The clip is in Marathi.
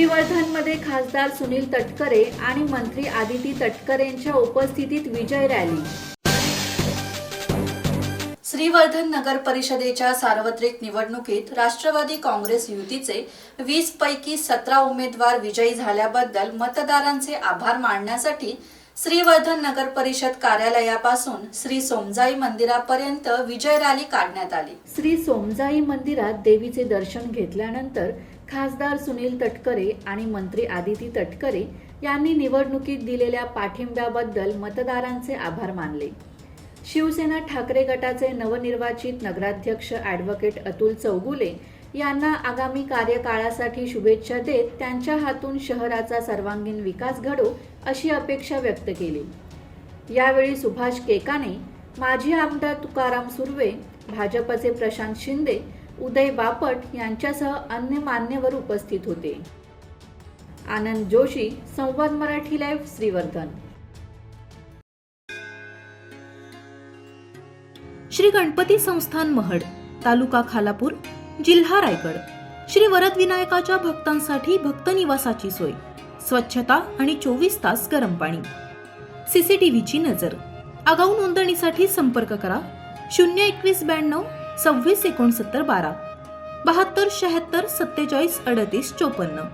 श्रीवर्धनमध्ये खासदार सुनील तटकरे आणि मंत्री आदिती तटकरेंच्या उपस्थितीत विजय रॅली। श्रीवर्धन नगर परिषदेच्या सार्वत्रिक निवडणुकीत राष्ट्रवादी काँग्रेस युतीचे 20 पैकी 17 उमेदवार विजयी झाल्याबद्दल मतदारांचे आभार मानण्यासाठी श्रीवर्धन नगर परिषद कार्यालयापासून श्री सोमजाई मंदिरापर्यंत विजय रॅली काढण्यात आली। श्री सोमजाई मंदिरात देवीचे दर्शन घेतल्यानंतर खासदार सुनील तटकरे आणि मंत्री आदिती तटकरे यांनी निवडणुकीत दिलेल्या पाठिंब्याबद्दल मतदारांचे आभार मानले। शिवसेना ठाकरे गटाचे नवनिर्वाचित नगराध्यक्ष ॲडव्होकेट अतुल चौगुले यांना आगामी कार्यकाळासाठी शुभेच्छा देत त्यांच्या हातून शहराचा सर्वांगीण विकास घडो अशी अपेक्षा व्यक्त केली। यावेळी सुभाष केकाने, माजी आमदार तुकाराम सुर्वे, भाजपचे प्रशांत शिंदे, उदय बापट यांच्यासह अन्य मान्यवर उपस्थित होते। आनंद जोशी, संवाद मराठी लाईव्ह, श्रीवर्धन। श्री गणपती संस्थान महड, तालुका खालापूर, जिल्हा रायगड। श्री वरदविनायकाच्या भक्तांसाठी भक्त निवासाची सोय, स्वच्छता आणि 24 तास गरम पाणी, सीसीटीव्हीची नजर। आगाऊ नोंदणीसाठी संपर्क करा 021 92 26 69 12 72 76 47 38 54।